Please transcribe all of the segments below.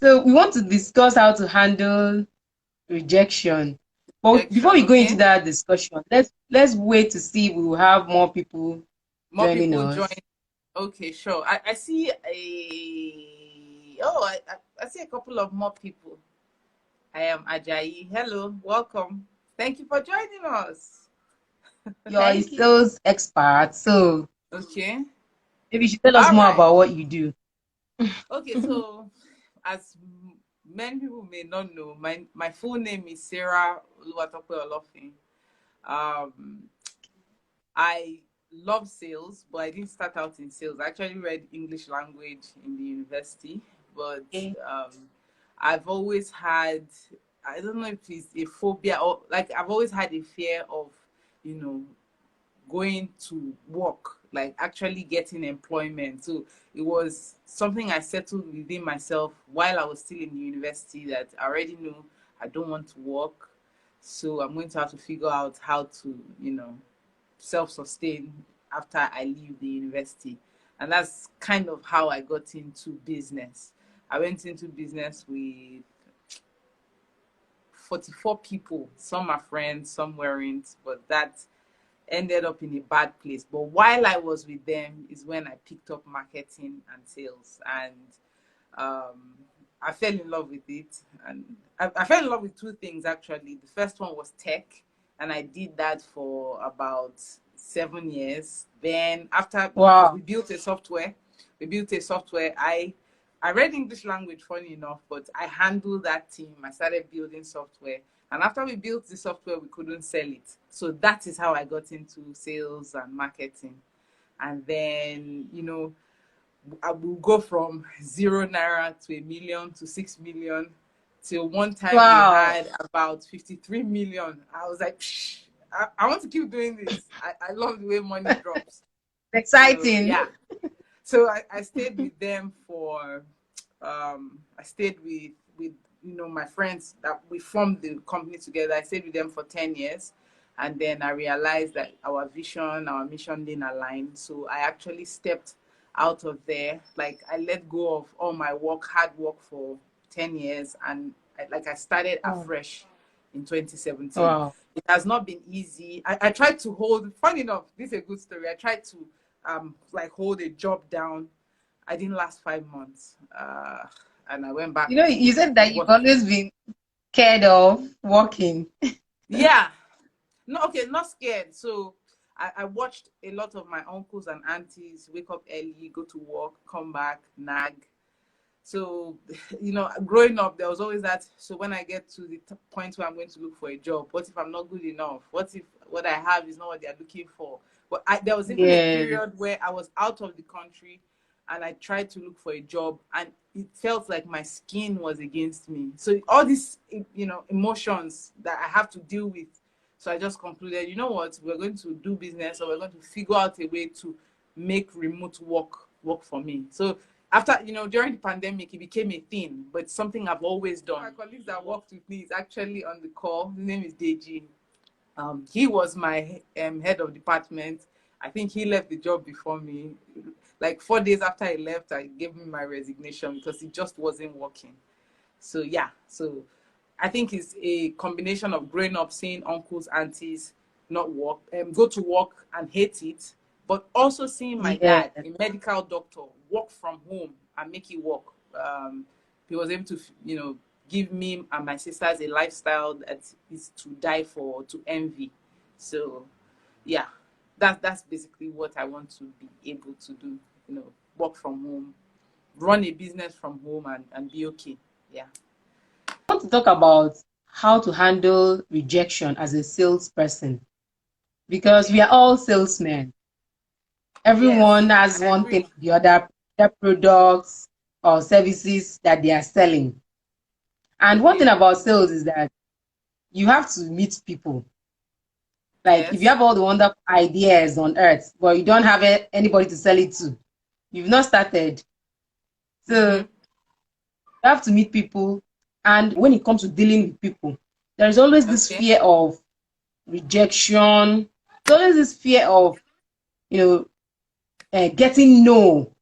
So we want to discuss how to handle rejection. But before Rejection, we go into okay. that discussion, let's wait to see if we will have more people More joining people join. us. Okay, sure. I see I see a couple of more people. I am Ajayi. Hello, welcome. Thank you for joining us. You're a Thank you. sales expert, so Okay. maybe you should tell us All more right. about what you do. Okay, so as many people may not know, my full name is Sarah Oluwatope Olofin. Um, I love sales, but I didn't start out in sales. I actually read English language in the university, but Okay. um, I've always had, I don't know if it's a phobia or like I've always had a fear of, you know, going to work, like actually getting employment. So it was something I settled within myself while I was still in the university that I already knew I don't want to work. So I'm going to have to figure out how to, self-sustain after I leave the university. And that's kind of how I got into business. I went into business with 44 people. Some are friends, some weren't, but that ended up in a bad place. But while I was with them is when I picked up marketing and sales. And um, I fell in love with it. And I fell in love with two things actually. The first one was tech, and I did that for about 7 years. Then after, because Wow. we built a software. I read English language, funny enough, but I handled that team. I started building software. And after we built the software, we couldn't sell it. So that is how I got into sales and marketing. And then, I will go from 0 naira to 1 million to 6 million. Till one time we Wow. had about 53 million. I was like, Psh, I want to keep doing this. I love the way money drops. So Exciting. yeah. So I stayed with them for I stayed with my friends that we formed the company together. I stayed with them for 10 years, and then I realized that our vision, our mission didn't align. So I actually stepped out of there. Like I let go of all my hard work for 10 years, and I started Wow. afresh in 2017. Wow. It has not been easy. I tried to hold, funny enough, this is a good story. I tried to like hold a job down. I didn't last 5 months, and I went back You to said that you've work. always been scared of walking. Yeah, no, okay, not scared. So I watched a lot of my uncles and aunties wake up early, go to work, come back, nag. So, growing up, there was always that. So when I get to the point where I'm going to look for a job, what if I'm not good enough? What if what I have is not what they're looking for? But there was even a Yes. period where I was out of the country and I tried to look for a job, and it felt like my skin was against me. So all these, emotions that I have to deal with. So I just concluded, you know what, we're going to do business, or we're going to figure out a way to make remote work for me. So after, during the pandemic, it became a thing, but something I've always done. My colleagues that worked with me is actually on the call. His name is Deji. He was my head of department. I think he left the job before me. Like 4 days after I left, I gave him my resignation because it just wasn't working. So yeah, so I think it's a combination of growing up seeing uncles, aunties not work, go to work and hate it, but also seeing my Yes. dad, a medical doctor, work from home and make it work. He was able to, give me and my sisters a lifestyle that is to die for, to envy. So, yeah, that's basically what I want to be able to do. Work from home, run a business from home, and be okay. Yeah. I want to talk about how to handle rejection as a salesperson because we Okay. are all salesmen. Yes, Everyone has I one thing agree. or the other, their products or services that they are selling. And one thing Okay. about sales is that you have to meet people. Like if you Yes. have all the wonderful ideas on earth, but you don't have anybody to sell it to, you've not started. So Mm-hmm. you have to meet people. And when it comes to dealing with people, there's always this Okay. fear of rejection. There's always this fear of, you know, getting no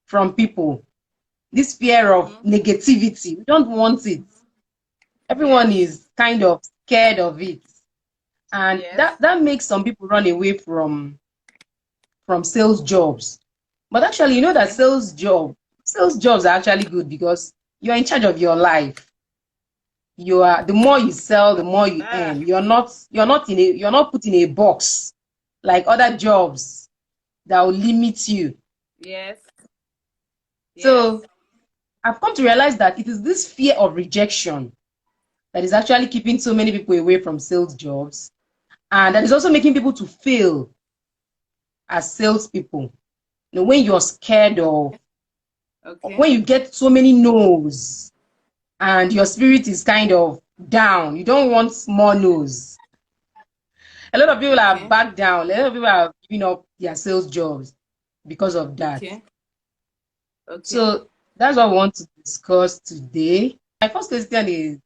from people. this fear of Mm-hmm. negativity. We don't want it. Everyone Yes. is kind of scared of it. And Yes. that makes some people run away from sales jobs. But actually, you know that Okay. sales jobs are actually good because you're in charge of your life. You are the more you sell, the more you Ah. earn. You're not put in a box like other jobs that will limit you. Yes. Yes. So I've come to realize that it is this fear of rejection that is actually keeping so many people away from sales jobs, and that is also making people to fail as salespeople. When you're scared of, Okay. when you get so many no's, and your spirit is kind of down, you don't want more no's. A lot of people are Okay. back down. A lot of people are giving up their sales jobs because of that. Okay. Okay. So that's what we want to discuss today. My first question is,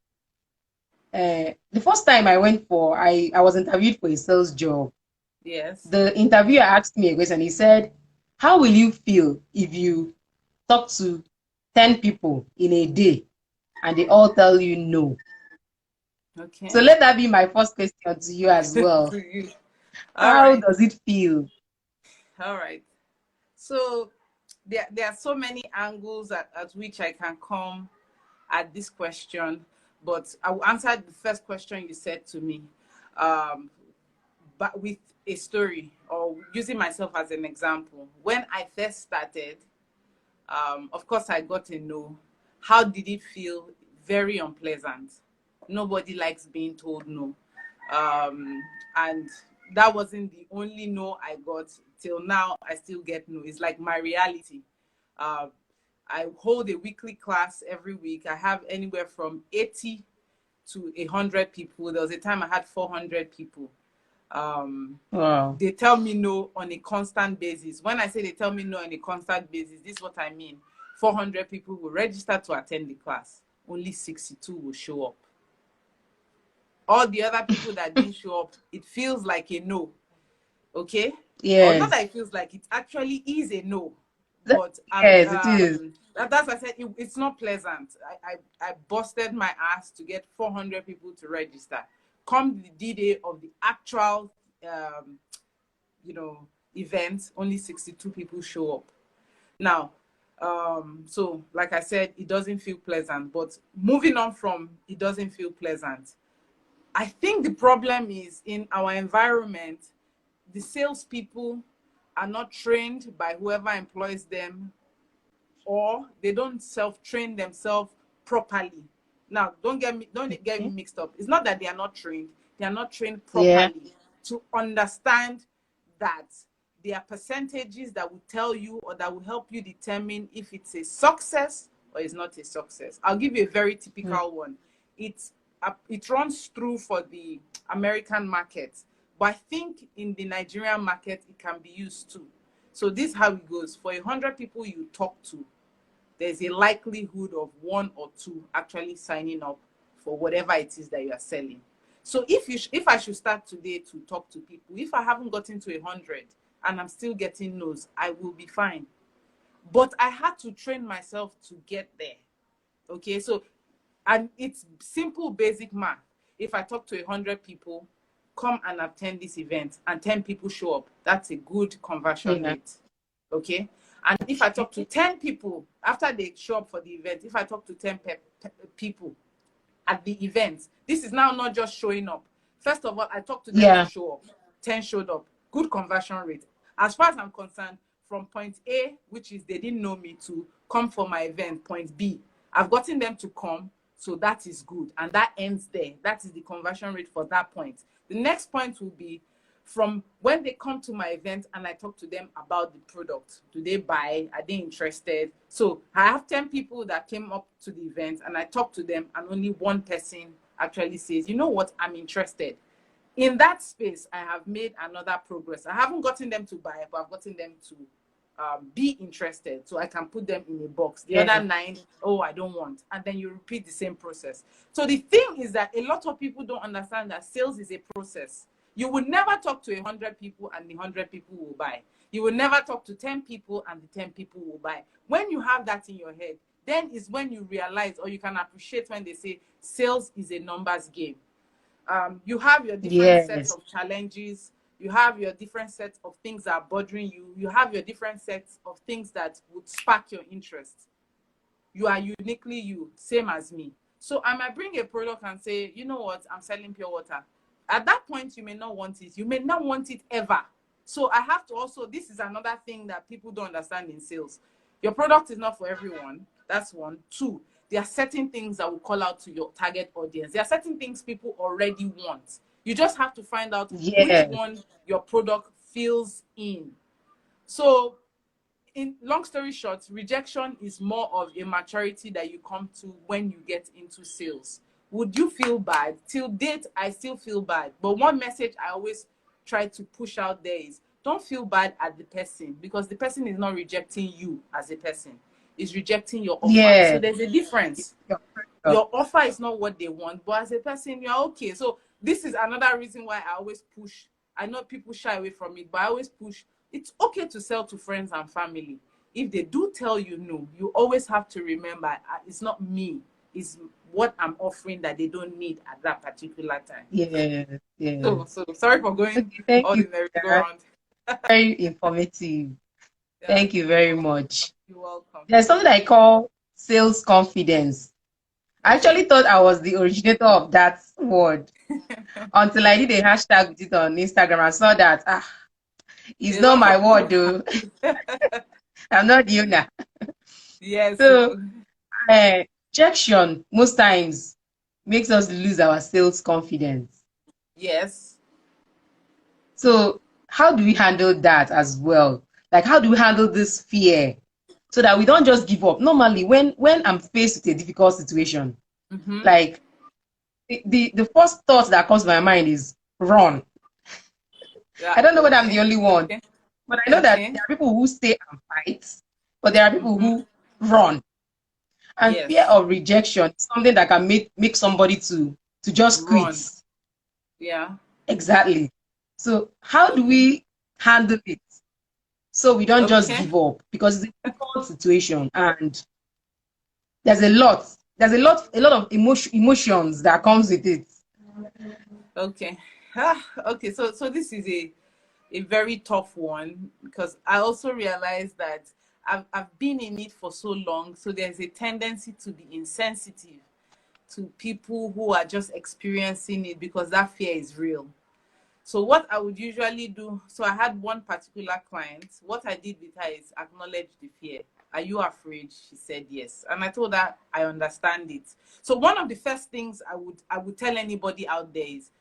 the first time I was interviewed for a sales job. Yes. The interviewer asked me a question. He said, how will you feel if you talk to 10 people in a day and they all tell you no? So Okay. let that be my first question to you as To well. you. All How right. does it feel? All right. So there are so many angles at which I can come at this question, but I will answer the first question you said to me, but with a story or using myself as an example. When I first started, of course, I got a no. How did it feel? Very unpleasant. Nobody likes being told no. Um, and that wasn't the only no I got. Till now, I still get no. It's like my reality. Uh, I hold a weekly class every week. I have anywhere from 80 to 100 people. There was a time I had 400 people. Um, Wow. they tell me no on a constant basis. When I say they tell me no on a constant basis, this is what I mean. 400 people will register to attend the class. Only 62 will show up. All the other people that didn't show up, it feels like a no. Okay? Or not that Yes. it feels like, it actually is a no. That- But yes, it is. that's why I said it's not pleasant. I busted my ass to get 400 people to register. Come the D-Day of the actual um, you know, event, only 62 people show up. Now, so like I said, it doesn't feel pleasant. But moving on from it doesn't feel pleasant, I think the problem is in our environment. The salespeople are not trained by whoever employs them, or they don't self-train themselves properly. Now, don't get me Okay. mixed up. It's not that they are not trained; they are not trained Yeah. properly to understand that there are percentages that will tell you or that will help you determine if it's a success or it's not a success. I'll give you a very Mm. typical one. It runs through for the American market, but I think in the Nigerian market it can be used too. So this is how it goes. For 100 people you talk to, there's a likelihood of one or two actually signing up for whatever it is that you are selling. So if I should start today to talk to people, if I haven't gotten to 100 and I'm still getting no's, I will be fine. But I had to train myself to get there. Okay, so and it's simple basic math. If I talk to 100 people, come and attend this event, and 10 people show up, that's a good conversion Yeah. rate. Okay, and if I talk to Okay. 10 people after they show up for the event, if I talk to 10 people at the event, this is now not just showing up. First of all, I talked to them to Yeah. show up. 10 showed up. Good conversion rate. As far as I'm concerned, from point A, which is they didn't know me, to come for my event, point B, I've gotten them to come. So that is good. And that ends there. That is the conversion rate for that point. The next point will be from when they come to my event and I talk to them about the product. Do they buy? Are they interested? So I have 10 people that came up to the event and I talk to them, and only one person actually says, you know what, I'm interested. In that space, I have made another progress. I haven't gotten them to buy, but I've gotten them to be interested, so I can put them in a box. The Yeah. other nine, oh, I don't want. And then you repeat the same process. So the thing is that a lot of people don't understand that sales is a process. You will never talk to 100 people and the 100 people will buy. You will never talk to 10 people and the 10 people will buy. When you have that in your head, then is when you realize, or you can appreciate when they say sales is a numbers game. You have your different sets Yes. of challenges, you have your different sets of things that are bothering you, you have your different sets of things that would spark your interest. You are uniquely you, same as me. So I might bring a product and say, you know what, I'm selling pure water. At that point, you may not want it. You may not want it ever. So I have to also, this is another thing that people don't understand in sales. Your product is not for everyone. That's one. Two, there are certain things that will call out to your target audience. There are certain things people already want. You just have to find out which Yes. one your product fills in. So in long story short, rejection is more of a maturity that you come to when you get into sales. Would you feel bad? Till date, I still feel bad. But one message I always try to push out there is don't feel bad at the person, because the person is not rejecting you as a person, is rejecting your offer. So Yes. there's a difference. Your product. Your offer is not what they want, but as a person, you're okay. So this is another reason why I always push. I know people shy away from it, but I always push. It's okay to sell to friends and family. If they do tell you no, you always have to remember, it's not me, it's what I'm offering that they don't need at that particular time. Yes. Yes. So sorry for going Okay. Thank all you the for that. merry-go-round. Very informative. Yeah, Thank you very much. you're welcome. There's something I call sales confidence. I Okay. actually thought I was the originator of that word until I did a hashtag with it on Instagram and saw that it's A not lot my of people word have. though. I'm not the owner. Yes. So rejection most times makes us lose our sales confidence. Yes. So how do we handle that as well? Like how do we handle this fear so that we don't just give up? Normally, when I'm faced with a difficult situation, Mm-hmm. like the first thought that comes to my mind is run. Yeah. I don't know whether I'm the Okay. only one, Okay. but I know that Okay. there are people who stay and fight, but there are people Mm-hmm. who run. And fear Yes. of rejection is something that can make somebody to just quit. Run. Yeah. Exactly. So how do Okay. we handle it so we don't just Okay. give up? Because it's a difficult situation and there's a lot of emotions that comes with it. Okay. Okay. So this is a very tough one, because I also realized that I've been in it for so long. So there's a tendency to be insensitive to people who are just experiencing it, because that fear is real. So what I would usually do, so I had one particular client. What I did with her is acknowledge the fear. Are you afraid? She said yes. And I told her I understand it. So one of the first things I would tell anybody out there is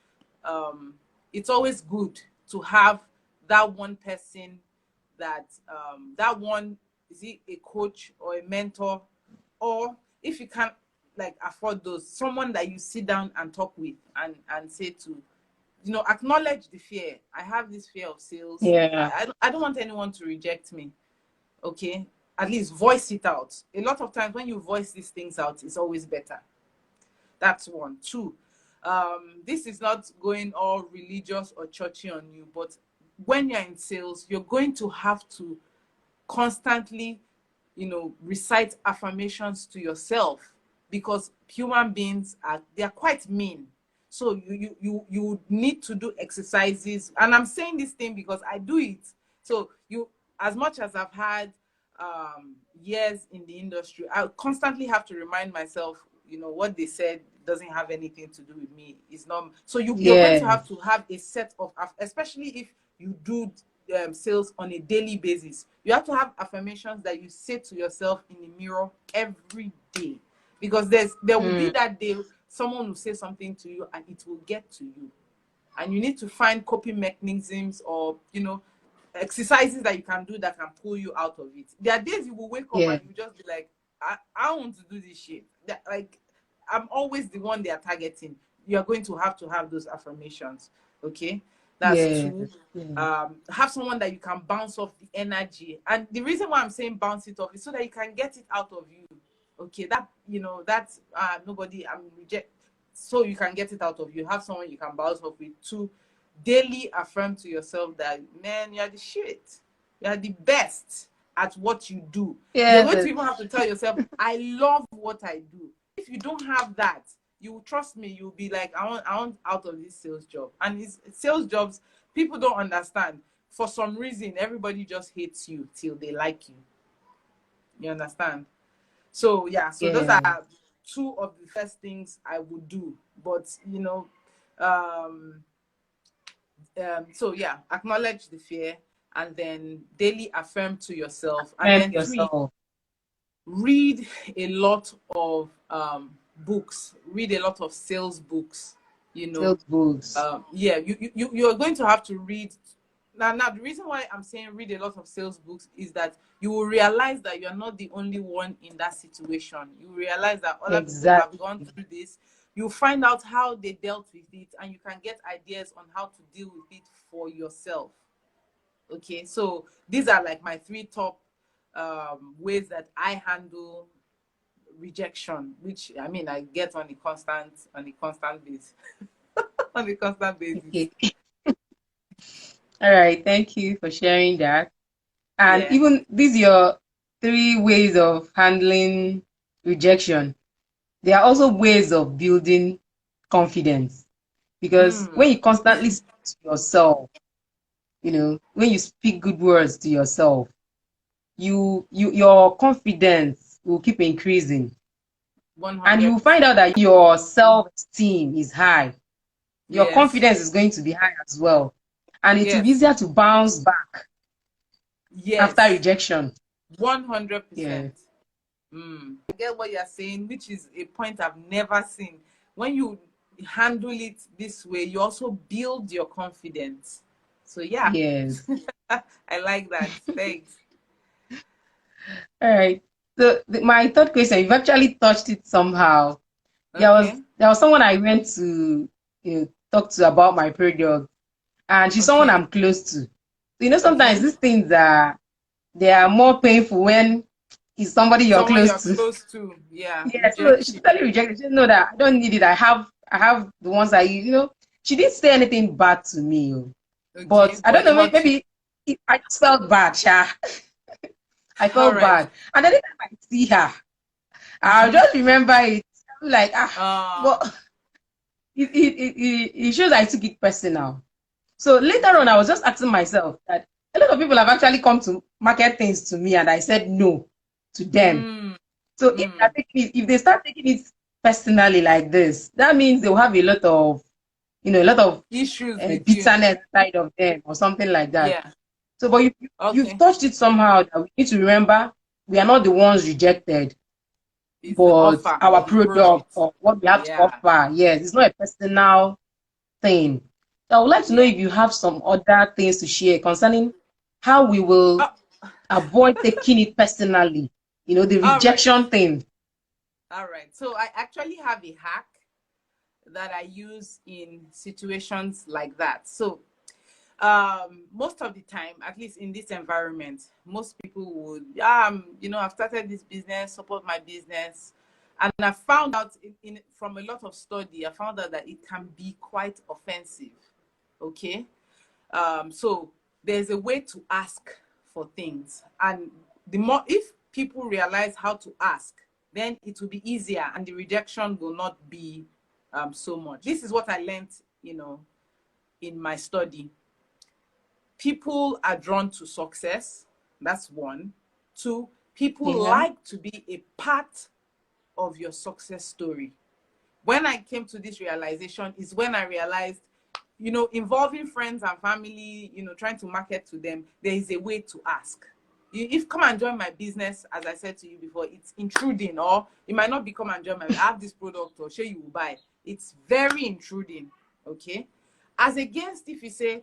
um, it's always good to have that one person, that one, is it a coach or a mentor, or if you can't like afford those, someone that you sit down and talk with and say to, acknowledge the fear. I have this fear of sales. Yeah. I don't want anyone to reject me. Okay, at least voice it out. A lot of times when you voice these things out, it's always better. That's one. Two, this is not going all religious or churchy on you, but when you're in sales, you're going to have to constantly, recite affirmations to yourself, because human beings they're quite mean. So you need to do exercises, and I'm saying this thing because I do it. So as much as I've had years in the industry, I constantly have to remind myself, what they said doesn't have anything to do with me. It's not. So you're going to Yeah. have a set of, especially if you do sales on a daily basis. You have to have affirmations that you say to yourself in the mirror every day, because there will be Mm, that day someone will say something to you and it will get to you, and you need to find coping mechanisms, or exercises that you can do that can pull you out of it. There are days you will wake up yeah. and you just be like, I want to do this shit. Like, I'm always the one they are targeting. You are going to have those affirmations. Okay, that's Yeah. two. Yeah. Have someone that you can bounce off the energy, and the reason why I'm saying bounce it off is so that you can get it out of you. Okay, that's nobody, I'm reject, so you can get it out of you. Have someone you can bounce off with. Two, daily affirm to yourself that, man, you're the shit, you're the best, at what you do. You're Yes. going to even have to tell yourself, I love what I do. If you don't have that, you trust me, you'll be like, I want out of this sales job. And it's sales jobs, people don't understand. For some reason, everybody just hates you till they like you. You understand? So yeah, so those Yeah. are two of the first things I would do. But um, so yeah, acknowledge the fear and then daily affirm to yourself. And Affirm then three, yourself. read a lot of books, read a lot of sales books, you know. Sales books. Yeah, you're going to have to read. Now, the reason why I'm saying read a lot of sales books is that you will realize that you're not the only one in that situation. You realize that other people have Exactly. gone through this. You find out how they dealt with it, and you can get ideas on how to deal with it for yourself. Okay, so these are like my three top ways that I handle rejection, which I mean I get on a constant basis. On a constant basis. Okay. All right. Thank you for sharing that. And Yeah. even these your three ways of handling rejection. There are also ways of building confidence because Mm. when you constantly speak to yourself, when you speak good words to yourself, your confidence will keep increasing, and you will find 100%. out that your self-esteem is high. Your Yes. confidence is going to be high as well, and it will be Yes. easier to bounce back after Yes. rejection. Yeah. 100%. I get what you're saying, which is a point I've never seen. When you handle it this way, you also build your confidence. So yeah, Yes. I like that. Thanks. All right. So my third question, you've actually touched it somehow. Okay. There was someone I went to talk to about my product, and she's someone Okay. I'm close to. So, sometimes Okay. these things they are more painful when it's somebody you're Someone close you're to. close to. Yeah. Yeah. So she Rejection. totally rejected. She said, "No, that I don't need it. I have the ones I use." She didn't say anything bad to me, Okay. but I don't know. But Maybe I just felt bad. Sha. I all felt right. bad, and then anytime I see her, I'll Mm-hmm. just remember it. I'm like, Uh, but it shows I took it personal. So later on, I okay. was just asking myself that a lot of people have actually come to market things to me, and I said no to them. Mm, So mm. if they start taking it personally like this, that means they'll have a lot of Issues with you. bitterness side of them or something like that. Yeah. So, but you've Okay. touched it somehow that we need to remember we are not the ones rejected, It's the but offer our or the product product. or what we have to Yeah. offer. Yes, it's not a personal thing. So I would like to know Yeah. if you have some other things to share concerning how we will Oh, avoid taking it personally, the all right. rejection thing. All right. So I actually have a hack that I use in situations like that. So most of the time, at least in this environment, most people would I've started this business, support my business. And I found out from a lot of study, I found out that it can be quite offensive. Okay. So there's a way to ask for things, and the more if people realize how to ask, then it will be easier and the rejection will not be so much. This is what I learned, in my study. People are drawn to success. That's one. Two, people Yeah. like to be a part of your success story. When I came to this realization is when I realized, involving friends and family, trying to market to them, there is a way to ask. If come and join my business, as I said to you before, it's intruding, or it might not be come and join I have this product or show you will buy. It's very intruding. Okay. As against if you say,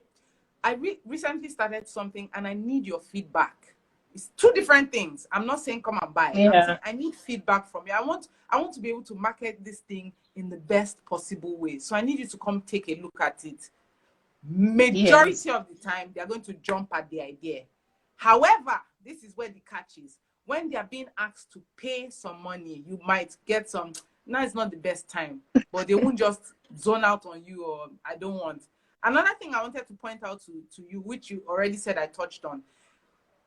I recently started something and I need your feedback. It's two different things. I'm not saying come and buy. I'm Yeah. saying I need feedback from you. I want to be able to market this thing in the best possible way. So I need you to come take a look at it. Yes. Majority of the time, they are going to jump at the idea. However, this is where the catch is. When they are being asked to pay some money, you might get some. Now it's not the best time, but they won't just zone out on you or I don't want. Another thing I wanted to point out to you, which you already said I touched on,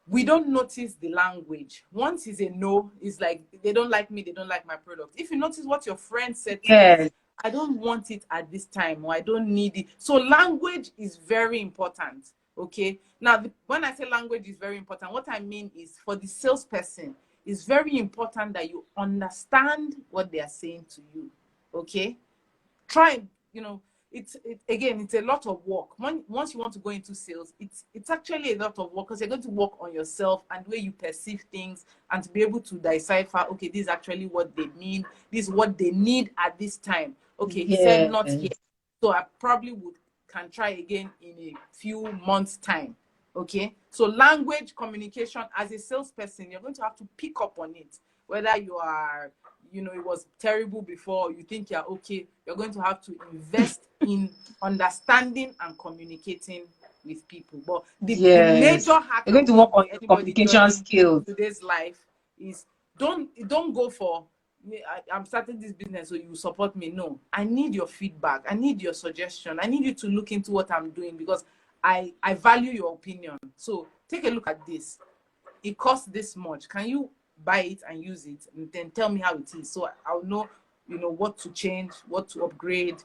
we don't notice the language. Once it's a no, it's like they don't like me, they don't like my product. If you notice what your friend said to you is, Yes. I don't want it at this time, or I don't need it. So language is very important. Okay. Now, when I say language is very important, what I mean is for the salesperson, it's very important that you understand what they are saying to you. Okay. Try, again, it's a lot of work. Once you want to go into sales, it's actually a lot of work, because you're going to work on yourself and the way you perceive things, and to be able to decipher, okay, this is actually what they mean, this is what they need at this time. Okay, he said not Yes. yet, so I probably can try again in a few months time. Okay, so language communication, as a salesperson, you're going to have to pick up on it. Whether you are, it was terrible before, you think you're okay, you're going to have to invest in understanding and communicating with people. But the Yes. major hack You're I going would to work give on your anybody communication joining skills. today's life is, don't go for, I'm starting this business so you support me. No, I need your feedback, I need your suggestion, I need you to look into what I'm doing, because I value your opinion. So take a look at this. It costs this much. Can you buy it and use it, and then tell me how it is, so I'll know, what to change, what to upgrade.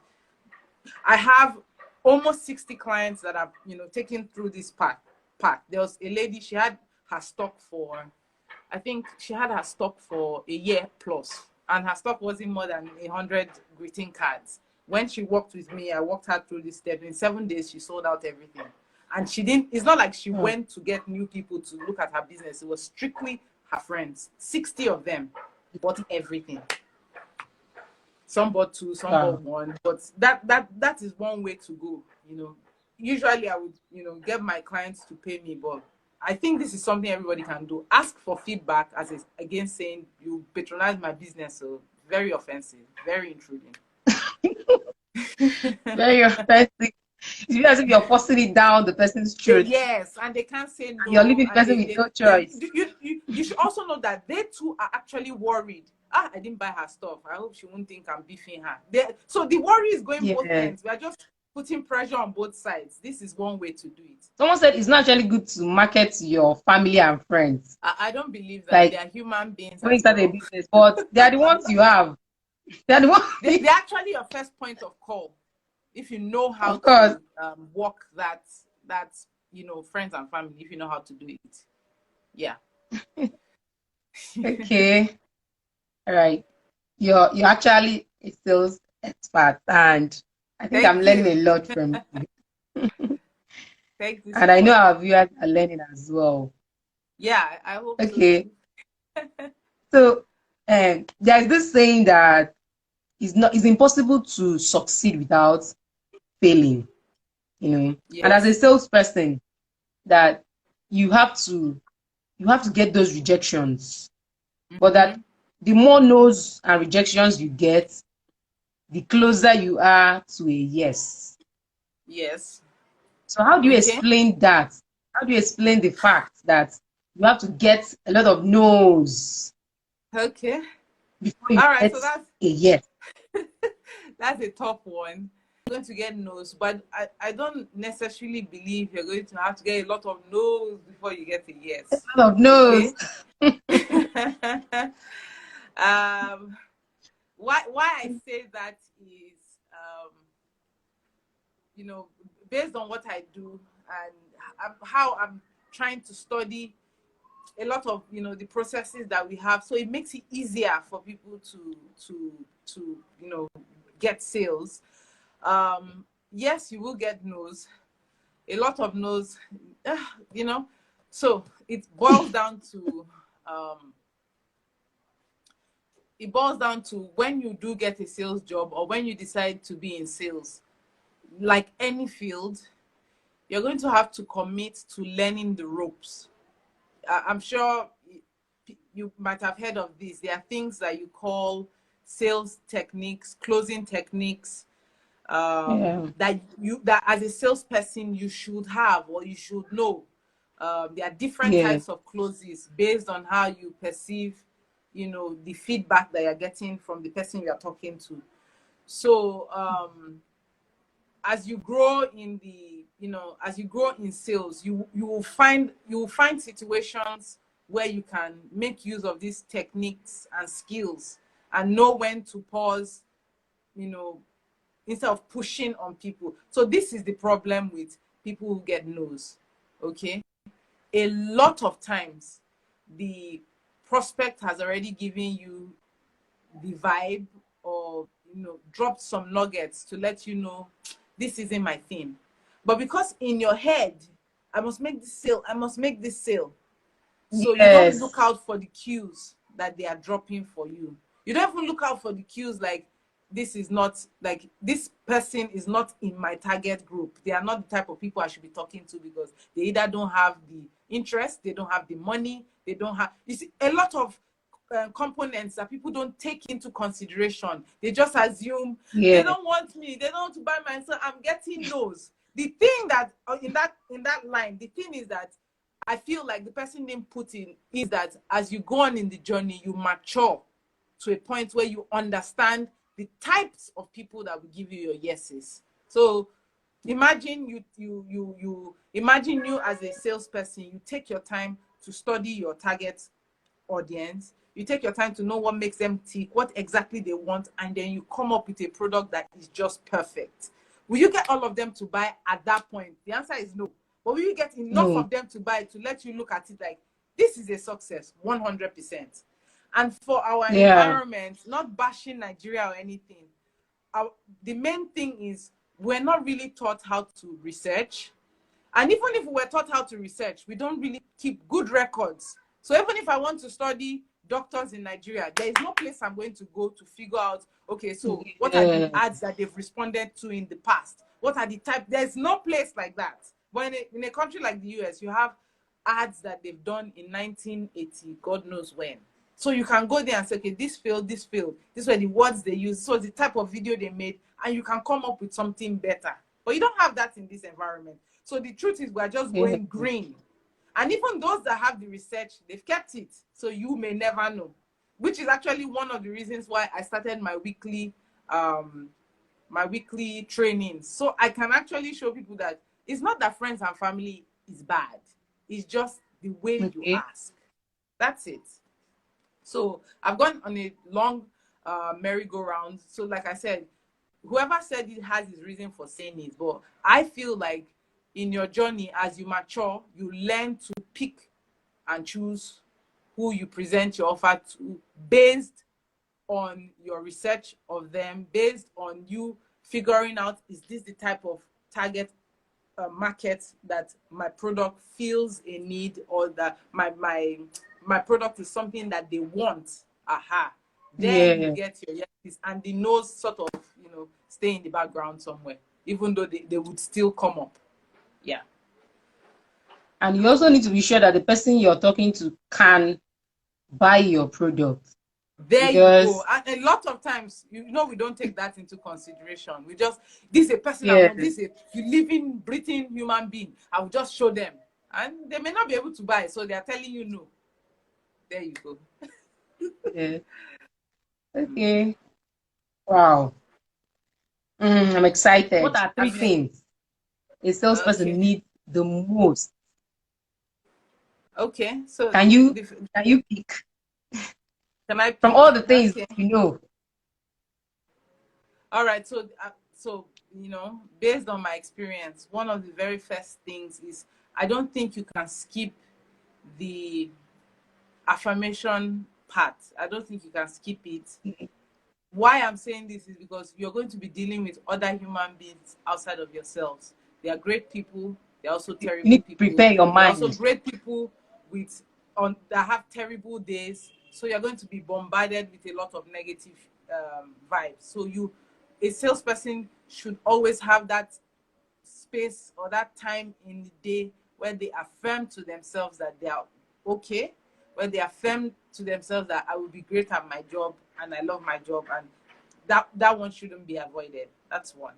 I have almost 60 clients that have, taken through this path. There was a lady, she had her stock for, I think she had her stock for a year plus, and her stock wasn't more than 100 greeting cards. When she worked with me, I walked her through this step. In 7 days, she sold out everything. And she didn't, it's not like she Hmm. went to get new people to look at her business. It was strictly her friends. 60 of them bought everything. Some bought two, some bought Wow. one. But that is one way to go. Usually I would, get my clients to pay me, but I think this is something everybody can do. Ask for feedback, as is against saying you patronize my business. So very offensive, very intruding. Very offensive. It's really as if you're forcing it down the person's throat, Yes, and they can't say and you're no, leaving the and person with no choice. you should also know that they too are actually worried. Ah, I didn't buy her stuff. I hope she won't think I'm beefing her. So the worry is going both Yeah. ends. We are just putting pressure on both sides. This is one way to do it. Someone said it's not actually good to market to your family and friends. I don't believe that. They Like are human beings when you as start a well. business, but they are the ones you have. They are the ones. They're actually your first point of call. If you know how Of course. to work that friends and family, if you know how to do it. Yeah. Okay. All right. You're actually a sales expert, and I think I'm Thank learning a you. lot from you. Thank you And so I know much. our viewers are learning as well. Yeah, I hope so Okay. too. So there's this saying that it's impossible to succeed without failing, And as a Yes. salesperson, that you have to you have to get those rejections. But that Mm-hmm. the more no's and rejections you get, the closer you are to a yes. Yes. So how do you Okay. explain that? How do you explain the fact that you have to get a lot of no's Okay. before you All right. get So a yes? that's a tough one. You're going to get no's, but I don't necessarily believe you're going to have to get a lot of no's before you get a yes. A lot of no's. Okay. um, why I say that is, you know, based on what I do, and how I'm trying to study a lot of the processes that we have, so it makes it easier for people to get sales. Yes, you will get no's, a lot of no's, you know. So um, it boils down to when you do get a sales job, or when you decide to be in sales, like any field, you're going to have to commit to learning the ropes. I'm sure you might have heard of this. There are things that you call sales techniques, closing techniques, Yeah. that as a salesperson you should have, or you should know. There are different Yeah. types of closes based on how you perceive, the feedback that you're getting from the person you're talking to. So as you grow in the, as you grow in sales, you will find situations where you can make use of these techniques and skills and know when to pause, you know, instead of pushing on people. So this is the problem with people who get no's. Okay, a lot of times the prospect has already given you the vibe, or dropped some nuggets to let you know this isn't my thing. But because in your head, I must make this sale, I must make this sale, so you don't look Yes. out for the cues that they are dropping for you. You don't even look out for the cues like, this is not, like, this person is not in my target group. They are not the type of people I should be talking to, because they either don't have the interest, they don't have the money, they don't have, you see, a lot of components that people don't take into consideration. They just assume they Yeah. don't want me, they don't want to buy my, so I'm getting those. The thing that in that line, the thing is that I feel like the person didn't put in is that as you go on in the journey, you mature to a point where you understand the types of people that will give you your yeses. So imagine you imagine you as a salesperson, you take your time to study your target audience, you take your time to know what makes them tick, what exactly they want, and then you come up with a product that is just perfect. Will you get all of them to buy at that point? The answer is no. But will you get enough No. of them to buy to let you look at it like, this is a success 100%? And for our Yeah. environment, not bashing Nigeria or anything, the main thing is we're not really taught how to research. And even if we were taught how to research, we don't really keep good records. So even if I want to study doctors in Nigeria, there is no place I'm going to go to figure out, okay, so what are the Yeah. ads that they've responded to in the past? What are the type? There's no place like that. But in a country like the US, you have ads that they've done in 1980, God knows when. So you can go there and say, okay, this failed, this failed. These were the words they used. So the type of video they made, and you can come up with something better. But you don't have that in this environment. So the truth is, we're just Yeah. going green. And even those that have the research, they've kept it. So you may never know. Which is actually one of the reasons why I started my weekly training. So I can actually show people that it's not that friends and family is bad. It's just the way you Okay. ask. That's it. So I've gone on a long merry-go-round. So like I said, whoever said it has his reason for saying it, but I feel like in your journey, as you mature, you learn to pick and choose who you present your offer to based on your research of them, based on you figuring out, is this the type of target market that my product feels a need, or that my product is something that they want. Aha. Then you Yeah. get your yes, and the no's sort of, stay in the background somewhere, even though they would still come up. Yeah. And you also need to be sure that the person you're talking to can buy your product. There you go. Because And a lot of times, we don't take that into consideration. We just, this is a person I yeah, want, this is a living, breathing human being. I will just show them. And they may not be able to buy, so they are telling you no. There you go. yeah. Okay. Wow. I'm What excited. are Three three things? things a salesperson Okay. needs the most. Okay. So Can you can you pick can I from pick? all the things Okay. you know? All right. So based on my experience, one of the very first things is, I don't think you can skip the affirmation part. I don't think you can skip it. Why I'm saying this is because you're going to be dealing with other human beings outside of yourselves. They are great people. They're also You terrible need to people. prepare your They're also mind. great people with that have terrible days. So you're going to be bombarded with a lot of negative vibes. So a salesperson should always have that space or that time in the day where they affirm to themselves that they are okay, where they affirm to themselves that I will be great at my job and I love my job, and that one shouldn't be avoided. That's one.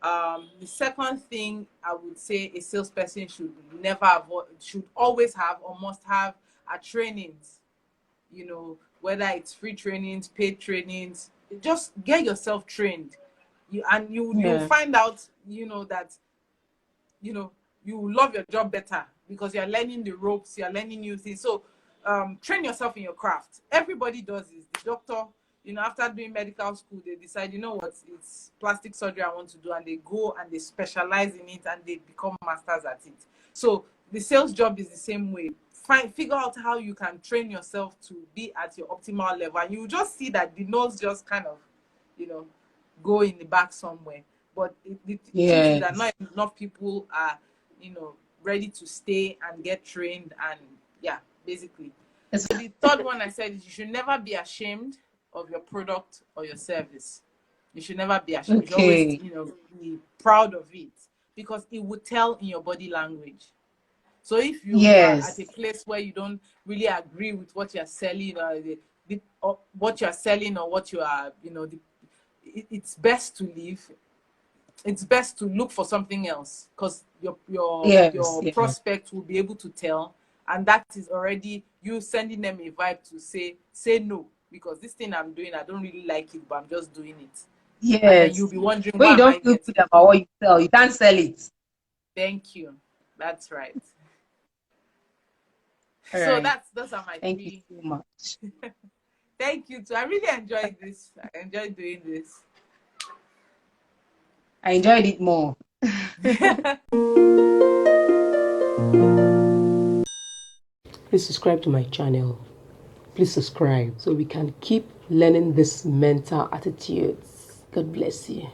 The second thing I would say a salesperson should never avoid, should always have or must have, are trainings. Whether it's free trainings, paid trainings, just get yourself trained. You'll Yeah. find out, that you love your job better because you're learning the ropes, you're learning new things. So train yourself in your craft. Everybody does this. The doctor, after doing medical school, they decide, what, it's plastic surgery I want to do, and they go and they specialize in it and they become masters at it. So the sales job is the same way. Figure out how you can train yourself to be at your optimal level, and you just see that the nose just kind of, you know go in the back somewhere. But the truth is that Yes. not enough people are, ready to stay and get trained. And yeah, basically. It's, So the third one I said is, you should never be ashamed of your product or your service. You should never be ashamed. You should always, okay. be proud of it, because it will tell in your body language. So if you are at a Yes. place where you don't really agree with what you're selling, or or what you're selling, or what you are, it's best to leave. It's best to look for something else, because your your Yes. your Yeah. prospect will be able to tell, and that is already you sending them a vibe to say no, because this thing I'm doing, I don't really like it, but I'm just doing it. And then you'll Yes. be wondering, When why you am don't I feel getting good about what you sell, you can't sell it. thank you. That's right. All So right. that's those are my Thank you three. so much. Thank you too. I really enjoyed this. I enjoyed doing this. I enjoyed it more. Please subscribe to my channel. Please subscribe so we can keep learning these mental attitudes. God bless you.